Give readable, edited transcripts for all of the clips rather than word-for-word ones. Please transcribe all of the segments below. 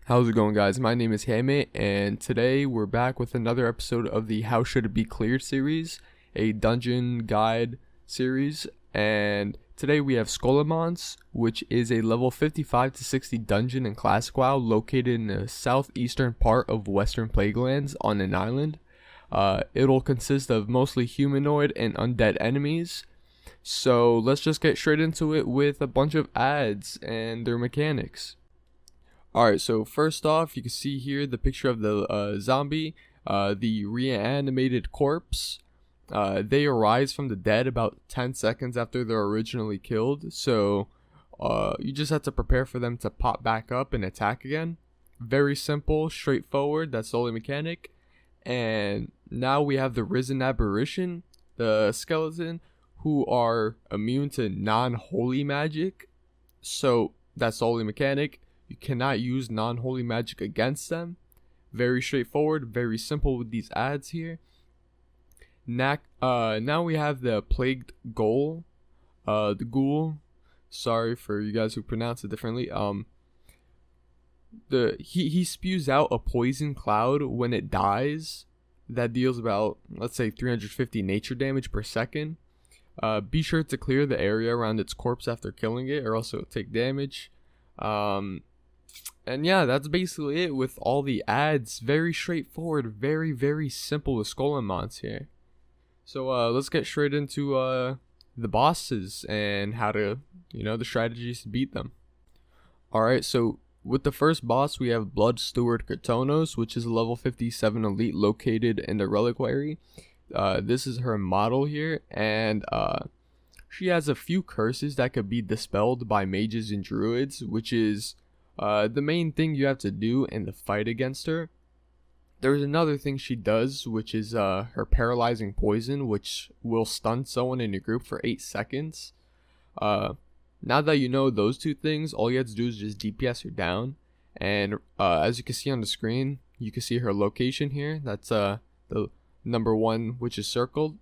How's it going, guys? My name is Hamit, and today we're back with another episode of the How Should It Be Cleared series, a dungeon guide series. And today we have Scholomance, which is a level 55 to 60 dungeon in Classic WoW located in the southeastern part of Western Plaguelands on an island. It'll consist of mostly humanoid and undead enemies. So let's just get straight into it with a bunch of ads and their mechanics. Alright, so first off, you can see here the picture of the zombie, the reanimated corpse. They arise from the dead about 10 seconds after they're originally killed, so you just have to prepare for them to pop back up and attack again. Very simple, straightforward, that's the only mechanic. And now we have the Risen Apparition, the skeleton, who are immune to non-holy magic, so that's the only mechanic. You cannot use non-holy magic against them. Very straightforward, very simple with these ads here. Now we have the plagued Ghoul, the Ghoul. Sorry for you guys who pronounce it differently. He spews out a poison cloud when it dies. That deals about, let's say, 350 nature damage per second. Be sure to clear the area around its corpse after killing it, or else it'll take damage. And yeah, that's basically it with all the ads. Very straightforward, very simple with Scholomance here. So let's get straight into the bosses and how to, the strategies to beat them. Alright, so with the first boss we have Blood Steward Cratos, which is a level 57 elite located in the reliquary. This is her model here, and she has a few curses that could be dispelled by mages and druids, which is the main thing you have to do in the fight against her. There's another thing she does, which is her paralyzing poison, which will stun someone in your group for 8 seconds. Now that you know those two things, all you have to do is just DPS her down. And as you can see on the screen, you can see her location here. That's the number 1, which is circled.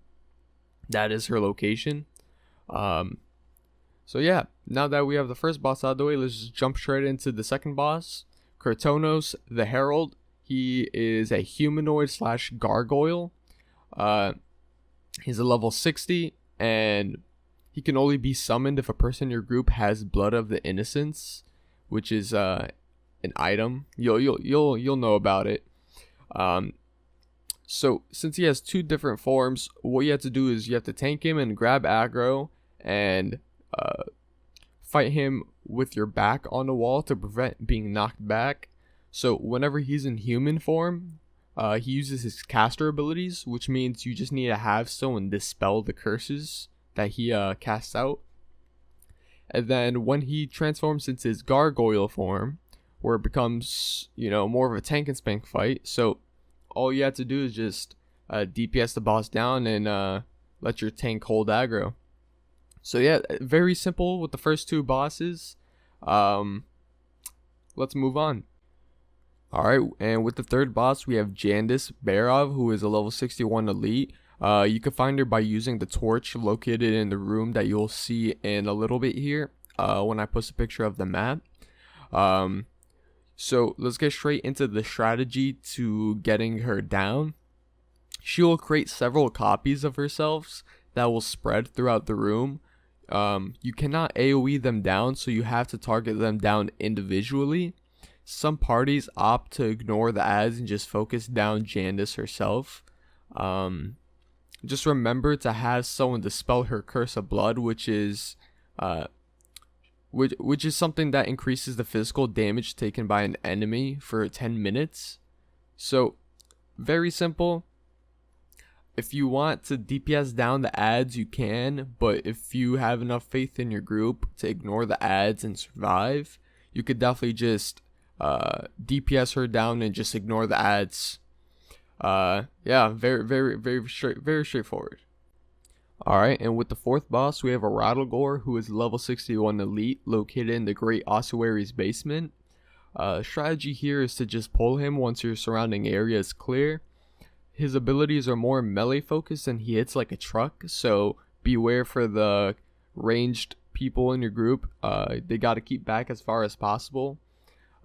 That is her location. So yeah, now that we have the first boss out of the way, let's just jump straight into the second boss, Cratos the Herald. He is a humanoid / gargoyle. He's a level 60, and he can only be summoned if a person in your group has Blood of the Innocents, which is an item. You'll know about it. So since he has 2 different forms, what you have to do is you have to tank him and grab aggro and fight him with your back on the wall to prevent being knocked back. So whenever he's in human form, he uses his caster abilities, which means you just need to have someone dispel the curses that he casts out. And then when he transforms into his gargoyle form, where it becomes, more of a tank and spank fight, so all you have to do is just DPS the boss down and let your tank hold aggro. So yeah, very simple with the first 2 bosses. Let's move on. Alright, and with the third boss we have Marduk Blackpool, who is a level 61 elite. You can find her by using the torch located in the room that you'll see in a little bit here when I post a picture of the map. So let's get straight into the strategy to getting her down. She will create several copies of herself that will spread throughout the room. You cannot AoE them down, so you have to target them down individually. Some parties opt to ignore the ads and just focus down Marduk herself. Just remember to have someone dispel her curse of blood, which is something that increases the physical damage taken by an enemy for 10 minutes. So very simple. If you want to DPS down the ads, you can, but if you have enough faith in your group to ignore the ads and survive, you could definitely just DPS her down and just ignore the ads. Yeah, very straightforward. Alright, and with the fourth boss, we have a Rattle Gor, who is level 61 elite, located in the Great Ossuary's basement. Strategy here is to just pull him once your surrounding area is clear. His abilities are more melee focused and he hits like a truck, so beware for the ranged people in your group. They got to keep back as far as possible.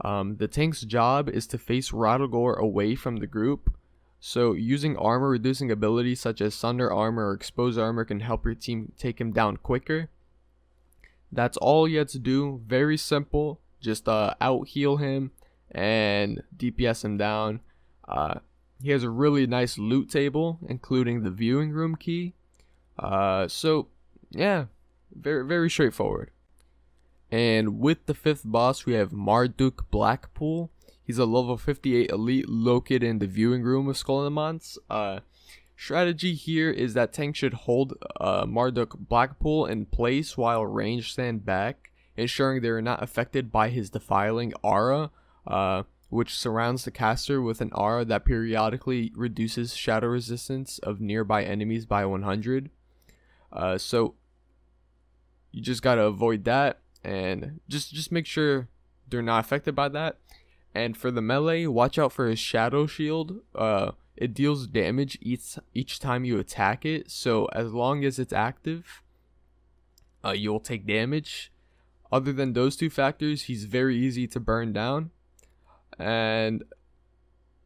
The tank's job is to face Rattle Gor away from the group. So using armor reducing abilities such as Sunder Armor or Expose Armor can help your team take him down quicker. That's all you have to do. Very simple. Just out heal him and DPS him down. He has a really nice loot table, including the viewing room key. So yeah, very straightforward. And with the 5th boss, we have Marduk Blackpool. He's a level 58 elite located in the viewing room of Scholomance. Strategy here is that tank should hold Marduk Blackpool in place while range stand back, ensuring they are not affected by his defiling aura, which surrounds the caster with an aura that periodically reduces shadow resistance of nearby enemies by 100. So you just gotta avoid that, and just make sure they're not affected by that. And for the melee, watch out for his shadow shield. It deals damage each time you attack it, so as long as it's active, you'll take damage. Other than those 2 factors, he's very easy to burn down. And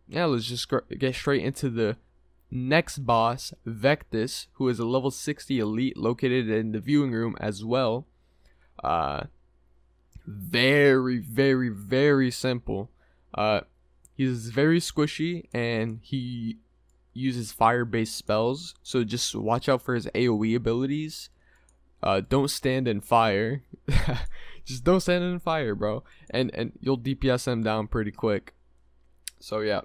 yeah, let's just get straight into the next boss, Vectis, who is a level 60 elite located in the viewing room as well. Very simple. He's very squishy and he uses fire-based spells, so just watch out for his AoE abilities. Don't stand in fire. Just don't stand in fire, bro, and you'll DPS him down pretty quick. So yeah.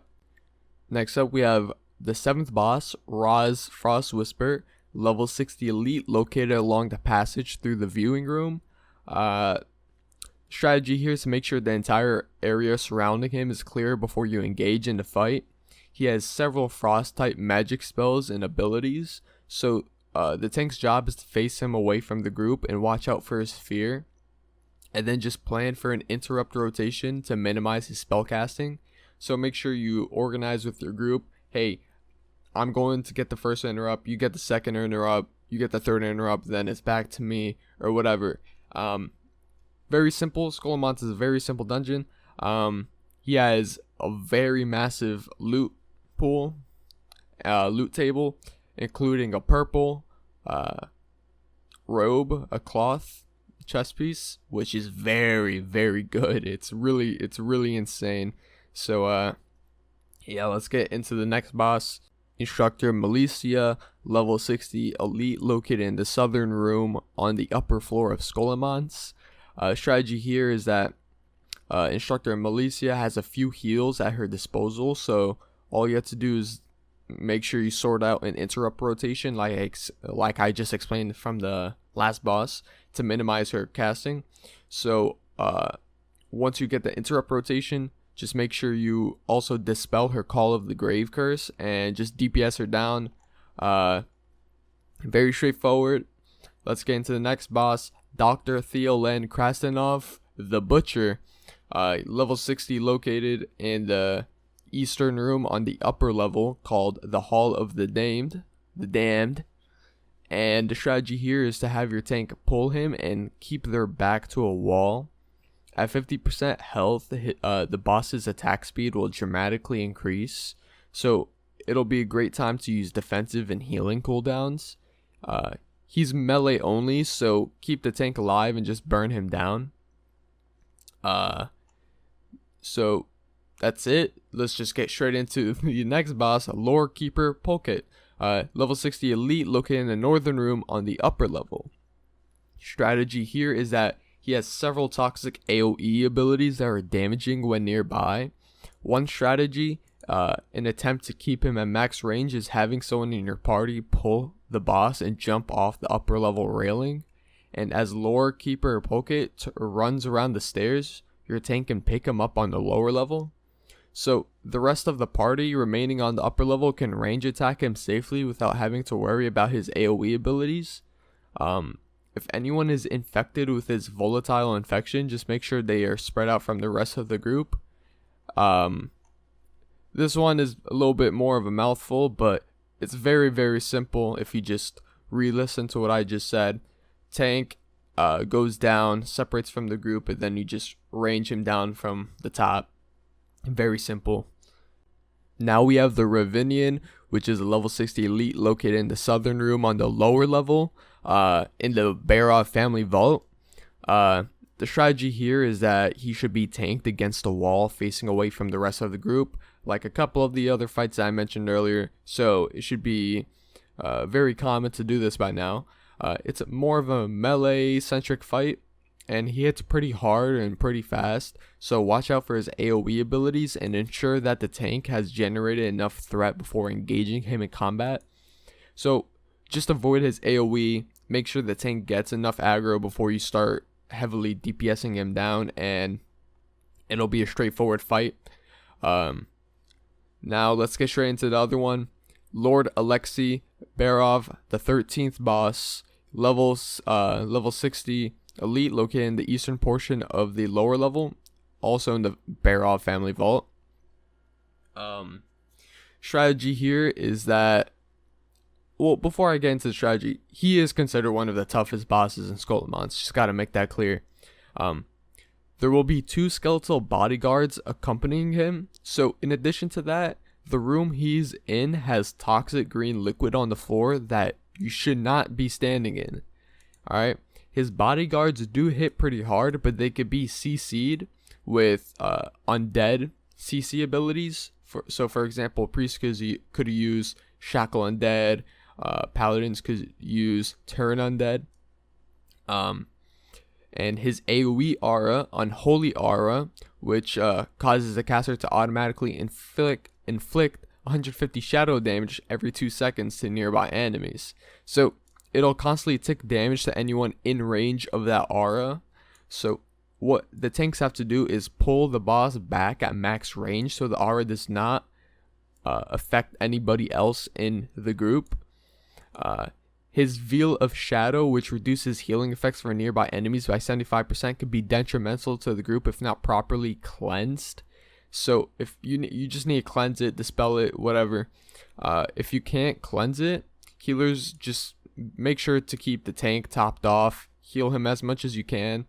Next up, we have the 7th boss, Rozfrost Whisper, level 60 elite located along the passage through the viewing room. Strategy here is to make sure the entire area surrounding him is clear before you engage in the fight. He has several frost type magic spells and abilities, so the tank's job is to face him away from the group and watch out for his fear, and then just plan for an interrupt rotation to minimize his spellcasting. So make sure you organize with your group. Hey, I'm going to get the first interrupt, you get the second interrupt, you get the third interrupt, then it's back to me, or whatever. Very simple. Scholomance is a very simple dungeon. He has a very massive loot pool, loot table, including a purple robe, a cloth chest piece, which is very good. It's really insane. So yeah, let's get into the next boss, Instructor Militia, level 60 elite located in the southern room on the upper floor of Scholomance. Strategy here is that Instructor Militia has a few heals at her disposal, so all you have to do is make sure you sort out an interrupt rotation like I just explained from the last boss to minimize her casting. So once you get the interrupt rotation, just make sure you also dispel her Call of the Grave curse and just DPS her down. Very straightforward. Let's get into the next boss, Dr. Thielen Cras, the Butcher, level 60 located in the eastern room on the upper level called the Hall of the Damned. And the strategy here is to have your tank pull him and keep their back to a wall. At 50% health, the boss's attack speed will dramatically increase, so it'll be a great time to use defensive and healing cooldowns. He's melee only, so keep the tank alive and just burn him down. So that's it. Let's just get straight into the next boss, Lore Keeper Pocket, level 60 elite located in the northern room on the upper level. Strategy here is that he has several toxic AoE abilities that are damaging when nearby. One strategy, an attempt to keep him at max range, is having someone in your party pull the boss and jump off the upper level railing. And as Lore Keeper Pocket runs around the stairs, your tank can pick him up on the lower level. So the rest of the party remaining on the upper level can range attack him safely without having to worry about his AoE abilities. If anyone is infected with his volatile infection, just make sure they are spread out from the rest of the group. This one is a little bit more of a mouthful, but it's very simple if you just re-listen to what I just said. Tank goes down, separates from the group, and then you just range him down from the top. Very simple. Now we have the Revin, which is a level 60 elite located in the southern room on the lower level in the Bare family vault. The strategy here is that he should be tanked against the wall facing away from the rest of the group, like a couple of the other fights that I mentioned earlier. So it should be very common to do this by now. It's more of a melee centric fight, and he hits pretty hard and pretty fast, so watch out for his AoE abilities and ensure that the tank has generated enough threat before engaging him in combat. So just avoid his AoE, make sure the tank gets enough aggro before you start heavily DPSing him down, and it'll be a straightforward fight. Now let's get straight into the other one. Lord Aleksey Bare, the 13th boss, level 60 elite located in the eastern portion of the lower level, also in the Bare family vault. Strategy here is that, well, before I get into the strategy, he is considered one of the toughest bosses in Scholomance. Just gotta make that clear. There will be 2 skeletal bodyguards accompanying him. So in addition to that, the room he's in has toxic green liquid on the floor that you should not be standing in. Alright? His bodyguards do hit pretty hard, but they could be CC'd with undead CC abilities. So for example, priests could use Shackle Undead, paladins could use Turn Undead. And his AoE aura, Unholy Aura, which causes the caster to automatically inflict 150 shadow damage every 2 seconds to nearby enemies. So it'll constantly tick damage to anyone in range of that aura. So what the tanks have to do is pull the boss back at max range so the aura does not affect anybody else in the group. His Veil of Shadow, which reduces healing effects for nearby enemies by 75%, could be detrimental to the group if not properly cleansed. So if you just need to cleanse it, dispel it, whatever. If you can't cleanse it, healers just make sure to keep the tank topped off, heal him as much as you can,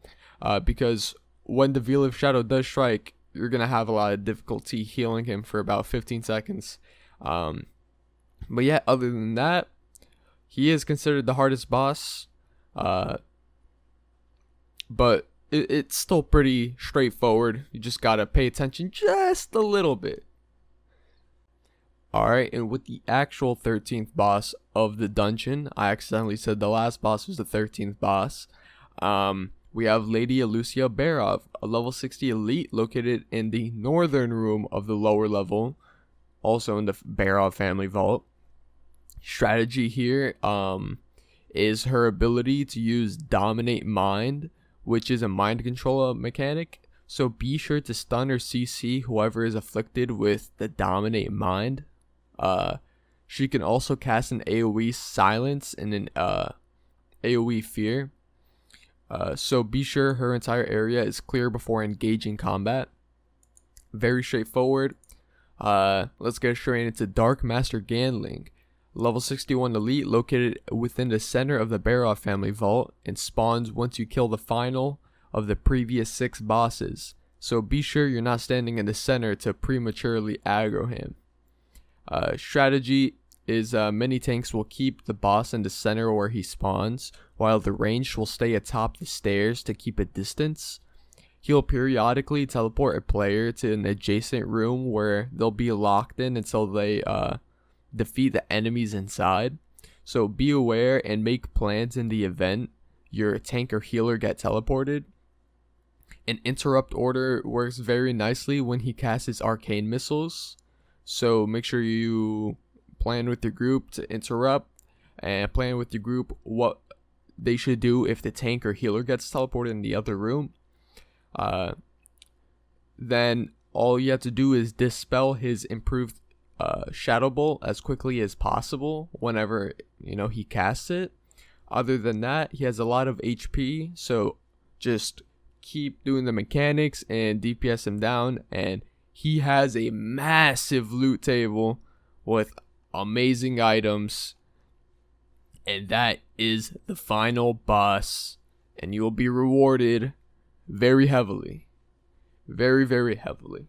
because when the Veil of Shadow does strike, you're gonna have a lot of difficulty healing him for about 15 seconds. But yeah, other than that, he is considered the hardest boss, but it's still pretty straightforward. You just gotta pay attention just a little bit. Alright, and with the actual 13th boss of the dungeon, I accidentally said the last boss was the 13th boss. We have Ladyillusio Bare, a level 60 elite located in the northern room of the lower level, also in the Bare family vault. Strategy here is her ability to use Dominate Mind, which is a mind control mechanic. So be sure to stun or CC whoever is afflicted with the Dominate Mind. She can also cast an AoE Silence and an AoE Fear. So be sure her entire area is clear before engaging combat. Very straightforward. Let's get straight into Dark Master Ganling, level 61 elite located within the center of the Bare family vault and spawns once you kill the final of the previous 6 bosses. So be sure you're not standing in the center to prematurely aggro him. Strategy is many tanks will keep the boss in the center where he spawns, while the ranged will stay atop the stairs to keep a distance. He'll periodically teleport a player to an adjacent room where they'll be locked in until they defeat the enemies inside. So be aware and make plans in the event your tank or healer get teleported. An interrupt order works very nicely when he casts his arcane missiles. So make sure you plan with your group to interrupt and plan with your group what they should do if the tank or healer gets teleported in the other room. Then all you have to do is dispel his improved Shadow Bolt as quickly as possible whenever he casts it. Other than that, he has a lot of HP, so just keep doing the mechanics and DPS him down. And he has a massive loot table with amazing items, and that is the final boss. and you will be rewarded very heavily. Very, very heavily.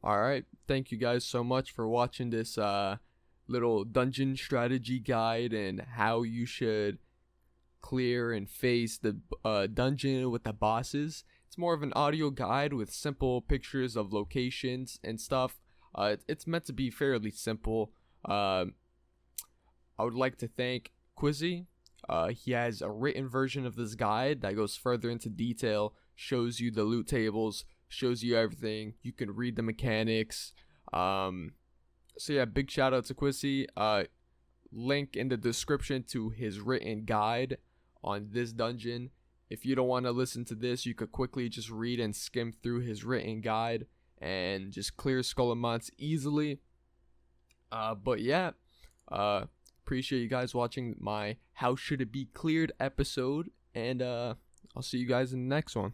Alright, thank you guys so much for watching this little dungeon strategy guide and how you should clear and face the dungeon with the bosses. It's more of an audio guide with simple pictures of locations and stuff. It's meant to be fairly simple. I would like to thank Quizzy. He has a written version of this guide that goes further into detail, shows you the loot tables, shows you everything. You can read the mechanics. So yeah, big shout out to Quizzy. Link in the description to his written guide on this dungeon. If you don't want to listen to this, you could quickly just read and skim through his written guide and just clear Scholomance easily. But yeah, appreciate you guys watching my How Should It Be Cleared episode, and I'll see you guys in the next one.